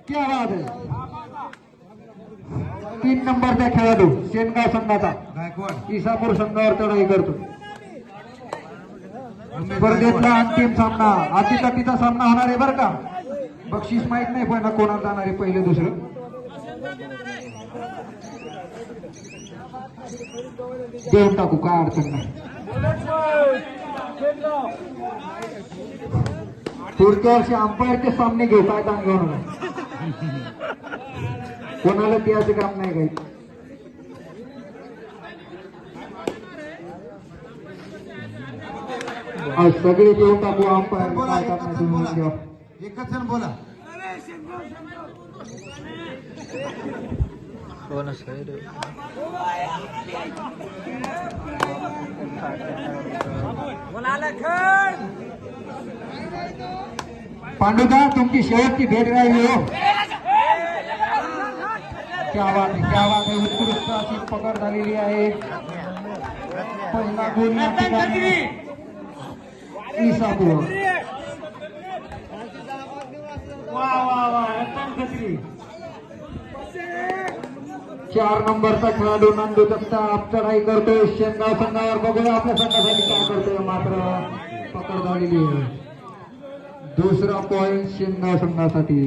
क्या बात आहे. 3 नंबरचा खेळाडू शेनगाव संघाचा गायकवाड इसापूर संघावर चढाई करतो. स्पर्धेतला अंतिम सामना अटीतटीचा सामना होणार आहे बरं का. बक्षीस माहित नाही पण कोणाला जाणार आहे पहिलं दुसरं. देऊन टाकू काय अडचण नाही. पुढच्या वर्षी अंपायरचे सामने घेऊ काय ताण घेऊ नका. कोणाला द्यायचं काम नाही काही. सगळे देऊन टाकू अंपायर बोला काय एकच करणार जण तुम्ही बोला. द्या. एकच जण बोला. पांडुदा तुमची शेवटची भेट राहिली हो. क्या बात आहे क्या बात आहे. उत्कृष्ट अशी पकड झालेली आहे. पहिला गुण या ठिकाणी इसापूर. वा वा वा रतन खत्री. 4 नंबरचा खेळाडू नंदू जगताप चढाई करतोय शेनगाव संघावर. बघूया आपल्या संघासाठी काय करतोय. मात्र पकड झालेली आहे. दुसरा पॉइंट शेनगाव संघासाठी.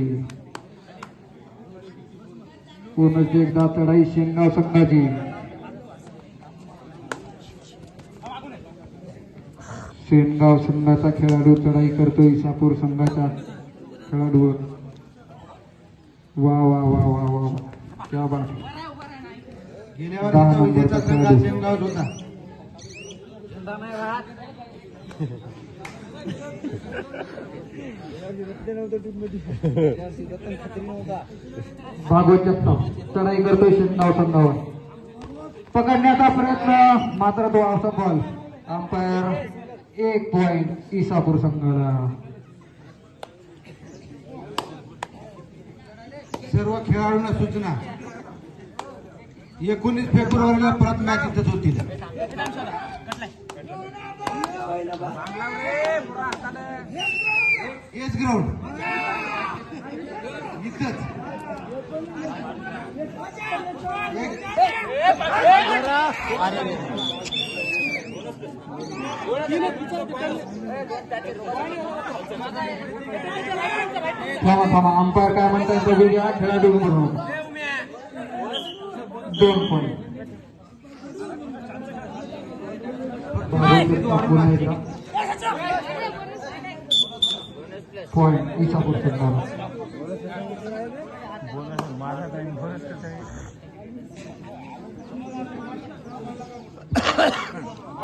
पुनः एकदा चढाई शेनगाव संघाची. शेनगाव संघाचा खेळाडू चढाई करतोय इसापूर संघाच्या खेळाडूवर. वा वा वा वा वा क्या बात. गेल्या 10 वर्षीचा विजेता नंबरचा संघ खेळाडू. शेनगाव होता. भागवत जगताप चढाई करतोय शेनगाव संघावर. पकडण्याचा प्रयत्न मात्र तो असफल. अंपायर 1 पॉइंट इसापूर संघाला. सर्व खेळाडूंना सूचना 19 फेब्रुवारीला परत मॅच इथंच होतील. एस ग्राउंड इथंच. थांबा थांबा अंपायर काय म्हणताय बघूया. खेळाडू म्हणून 2 पॉइंट. पुन्हा एकदा पॉइंट इसापूर संघाला.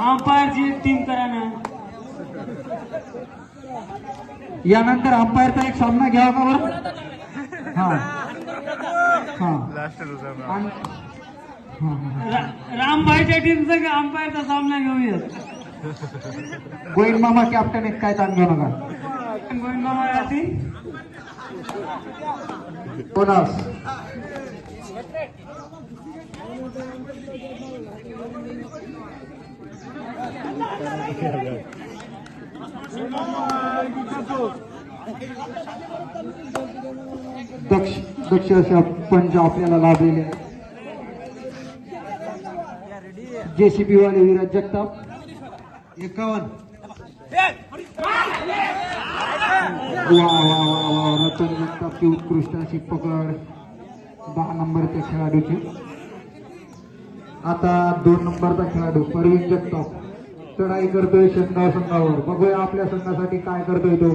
अंपायरची टीम करा ना. यानंतर अंपायरचा एक सामना घ्यावा का बरं. हा हा आणि- हा, हा. रामभाईच्या टीमचा अंपायरचा सामना घेऊयात. गोविंद मामा कॅप्टन एक काय ताण घेऊ नका. गोविंदमामा राहतील. बोनस. दक्ष अशा पंच आपल्याला लाभलेले आहेत. जेसीबी वाले विराज जगताप. 51. वा वा वा वा रतन जगतापची उत्कृष्ट अशी पकड 10 नंबरच्या खेळाडूची. आता 2 नंबरचा खेळाडू परवीन जगताप चढाई करतोय शेनगाव संघावर. बघूया आपल्या संघासाठी काय करतोय तो.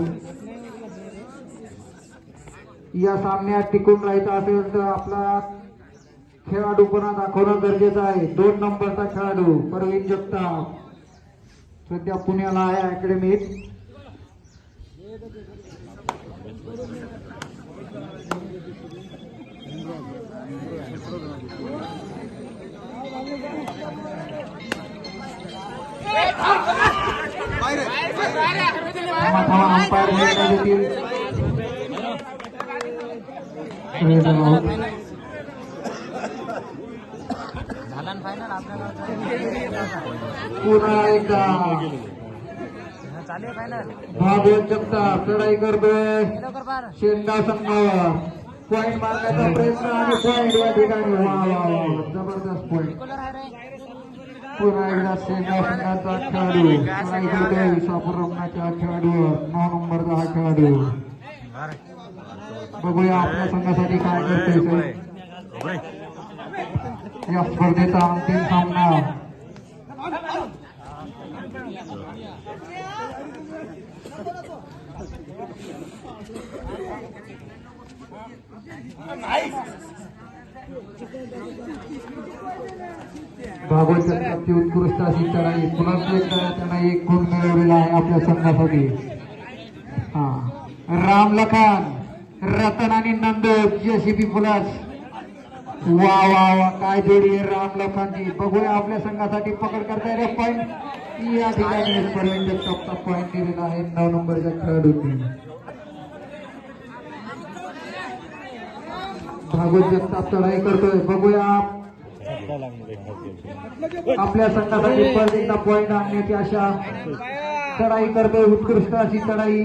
या सामन्यात टिकून राहायचं असेल तर आपला खेळाडूपणा दाखवणं गरजेचं आहे. 2 नंबरचा खेळाडू परवीन जगताप सध्या पुण्याला आहे अकॅडमीत. अंपायर निर्णय देतील. पुन्हा एकदा भागवत जगताप चढाई करतोय शेनगाव संघावर. पॉइंट मारण्याचा प्रयत्न आणि पॉइंट या ठिकाणी. वा वा वा जबरदस्त पॉइंट. पुन्हा एकदा सेना संघाचा खेळाडू ट्राय करतोय विसापूर रमणाच्या खेळाडूवर 9 नंबरचा हा खेळाडू. बघूया आपल्या संघासाठी काय करतोय या स्पर्धेचा अंतिम सामना. भागवत जगतापची उत्कृष्ट अशी चढाई पुन्हा एकदा त्यांना एक गुण मिळवलेला आहे आपल्या संघासाठी. राम लखान रतन आणि नंदू जेसीबी प्लस. वा वा वा काय जोडी आहे राम लखानची. बघूया आपल्या संघासाठी पकड करता येईल पॉईंट या ठिकाणी प्रवीण जगतापचा पॉईंट दिलेला आहे 9 नंबरच्या खेळाडूंनी. भागवत जगताप चढाई करतोय. बघूया आपल्या संघासाठी परत एकदा पॉईंट आणण्याची आशा. चढाई करतोय उत्कृष्ट अशी चढाई.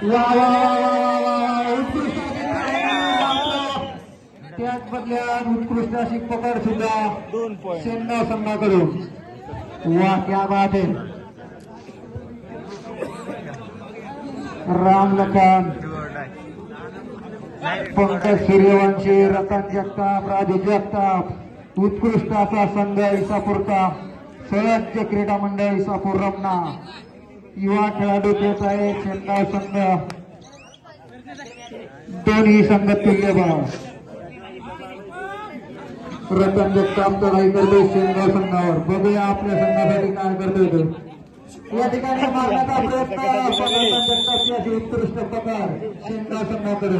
वा वा वा उत्कृष्ट अशी चढाई. त्याच बदल्यात उत्कृष्ट अशी पकड सुद्धा शेंगाव संघाकडून. वा क्या बात है. राम लखान पंकज सूर्यवंशी रतन जगताप राजू जगताप उत्कृष्ट असा संघ इसापूरचा स्वराज्य क्रीडा मंडळ इसापूर रमणा युवा खेळाडू देत आहे शेंगाव संघ. दोन्ही संघ तुल्यबळ. रतन जगताप चढाई करतोय शेंगाव संघावर. बघूया आपल्या संघासाठी काय करतोय तो. या ठिकाणी मारण्याचा प्रयत्न रतन जगतापची अशी उत्कृष्ट पकड शेंगाव संघाकडे.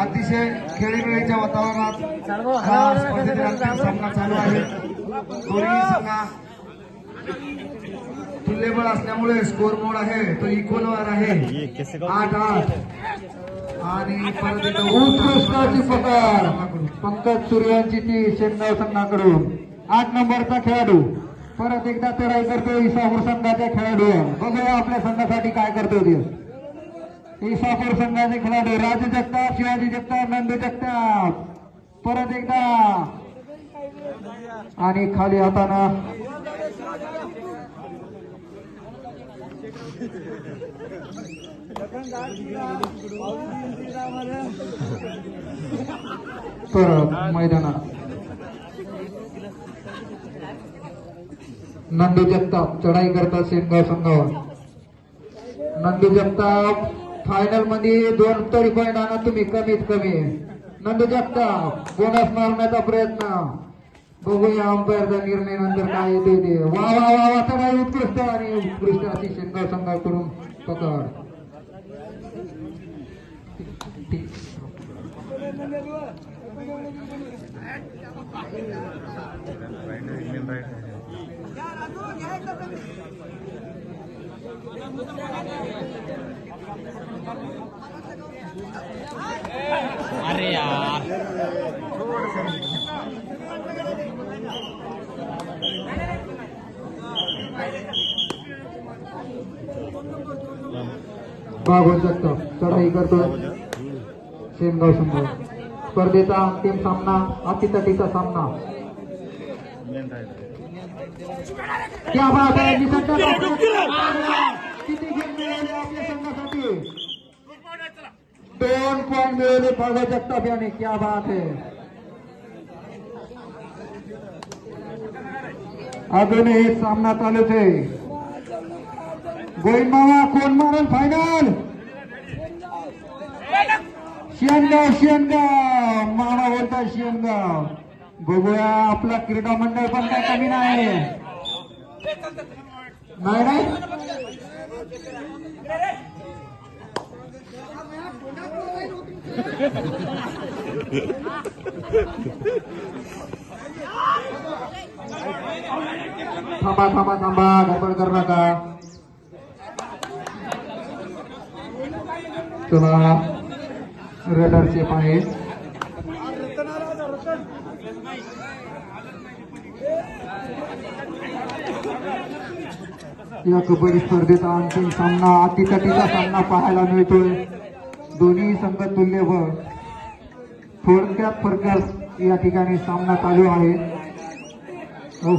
अतिशय खेळीमेळीच्या वातावरणात हा स्पर्धेतील अंतिम सामना चालू आहे. दोन्ही संघ तुल्यबळ असल्यामुळे स्कोर मोड आहे तो इक्वलवर आहे 8-8. आणि परत एकदा उत्कृष्ट अशी पकड पंकज सूर्यवंशी ती शेंगाव संघाकडून. 8 नंबरचा खेळाडू परत एकदा चढाई करतोय इसापूर संघाच्या खेळाडूवर. बघूया आपल्या संघासाठी काय करतोय ते. इसापूर संघाचे खेळाडू राजू जगताप शिवाजी जगताप नंदू जगताप परत एकदा आणि खाली हातानं परत मैदानात नंदू जगताप चढाई करतात शेंगाव संघावर. नंदू जगताप फायनल मध्ये 2 तरी पॉईंट आणा तुम्ही कमीत कमी. नंदू जगताप बोनस मारण्याचा प्रयत्न. बघूया अंपायरचा निर्णय नंतर काय येते ते. वा वा वा वा चढाई उत्कृष्ट आणि उत्कृष्ट अशी शेंगाव संघाकडून पकड. अरे यार भागवत जगताप चढाई करतोय शेंगाव संघ. स्पर्धेचा अंतिम सामना अटीतटीचा सामना. क्या बात आहे. किती गेम मिळाले आपल्या संघासाठी. 2 पॉईंट मिळवले भागवत जगताप याने. क्या बात है. अजूनही सामना चालूच आहे. गोविंद मामा कोण मारेल फायनल. शेंगाव मामा बोलतात शेंगाव. बघूया आपला क्रीडा मंडळ पण काय कमी नाही. नाही थांबा थांबा थांबा गडबड करू नका. चला रेडरचे आहे. या कबड्डी स्पर्धेचा अंतिम सामना अटीतटीचा सामना पाहायला मिळतोय. दोन्ही संघ तुल्यबळ थोडक्यात फरकात या ठिकाणी सामना चालू आहे. हो.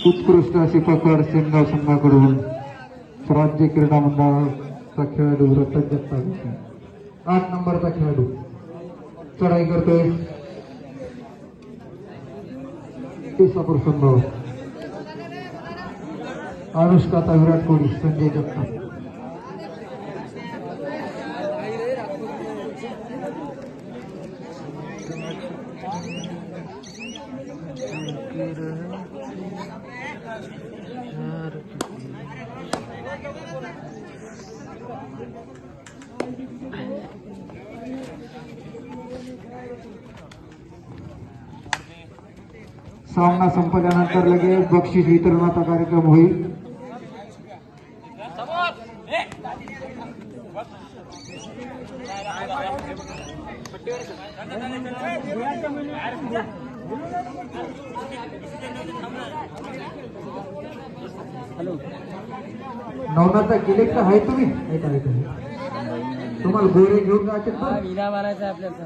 उत्कृष्ट अशी पकड सेनगाव संघाकडून राज्य क्रीडा मंडळाचा खेळाडू रतन जगताप 8 नंबरचा खेळाडू चढाई करतोय. इसापूर संघ अनुष्काचा विराट कोहली संजय जगताप. सामना संपल्यानंतर लगेच बक्षीस वितरणाचा कार्यक्रम होईल. नवनाथचा गिलेक्ट आहे तुम्ही तुम्हाला गोळे घेऊन जायचे विरा मारायचा आपल्याला.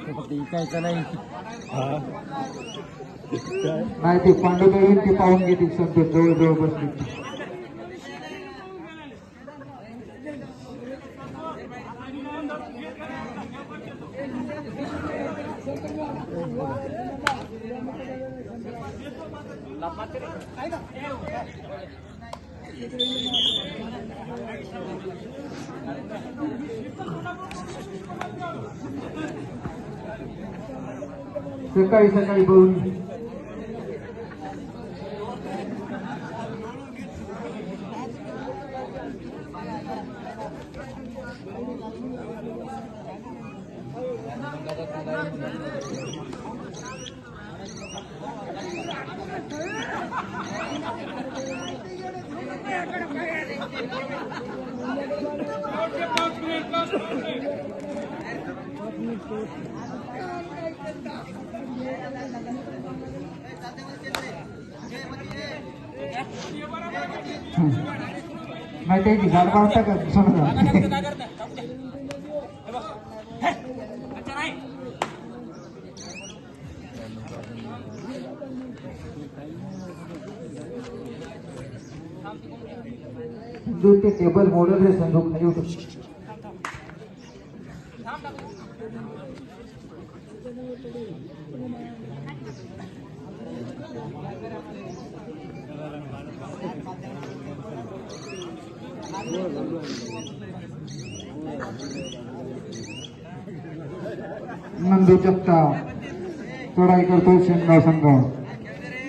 फक्त इकायचं नाही. नाही ते पांडुता येईल ते पाहून घेतील संतोष जवळजवळ बसले. सकाळी सकाळी बघून नाही त्याची गाड बांधता का सोडा जो ते टेबल मॉडेल है संदूक खाली उठो. नंदू जगताप चढाई करतो शेनगाव संघ.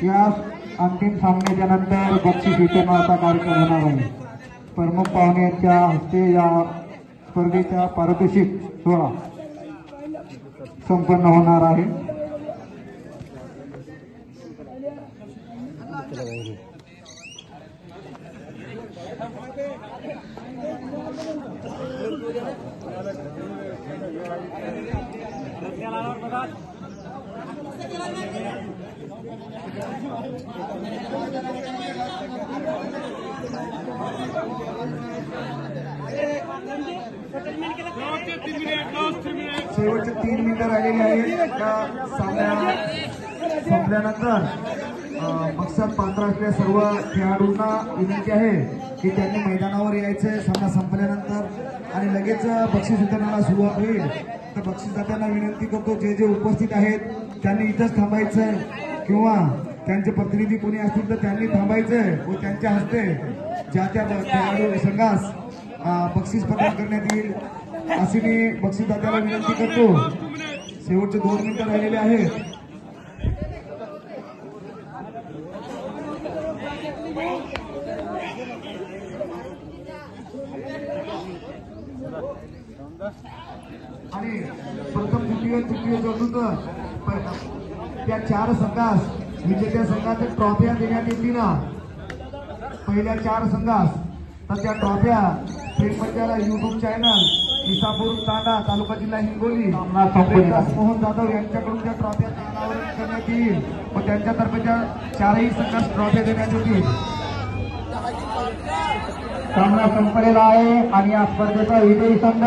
या अंतिम सामन्याच्या नंतर बक्षीस वितरणाचा कार्यक्रम होणार आहे. प्रमुख पाहुण्यांच्या हस्ते या स्पर्धेचा पारितोषिक सोहळा संपन्न होणार आहे. शेवटचे 3 मिनिटं राहिलेली आहेत त्या सामन्या संपल्यानंतर पक्षात पात्र असलेल्या सर्व खेळाडूंना विनंती आहे की त्यांनी मैदानावर यायचे सामना संपल्यानंतर आणि लगेच बक्षीस वितरणाला सुरुवात होईल. तर बक्षीसदात्यांना विनंती करतो जे जे उपस्थित आहेत त्यांनी इथंच थांबायचं किंवा त्यांचे प्रतिनिधी कोणी असतील तर त्यांनी थांबायचं व त्यांच्या हस्ते ज्या त्या खेळाडू संघास बक्षीस प्रदान करण्यात येईल अशी मी बक्षीसदात्याला विनंती करतो. शेवटचे 2 मिनिटं राहिलेले आहेत. आणि प्रथम द्वितीय तृतीय चतुर्थ त्या 4 संघास विजेत्या संघाच्या ट्रॉफ्या देण्यात येतील ना. पहिल्या 4 संघास तर त्या ट्रॉफ्या प्रेमपंचाला युट्यूब चॅनल इसापूर तांडा तालुका जिल्हा हिंगोली मोहन जाधव यांच्याकडून त्या ट्रॉफ्या अनावरण करण्यात येईल व त्यांच्यातर्फे त्या 4ही संघास ट्रॉफ्या देण्यात येतील. सामना संपलेला आहे आणि या स्पर्धेचा विजयी संघ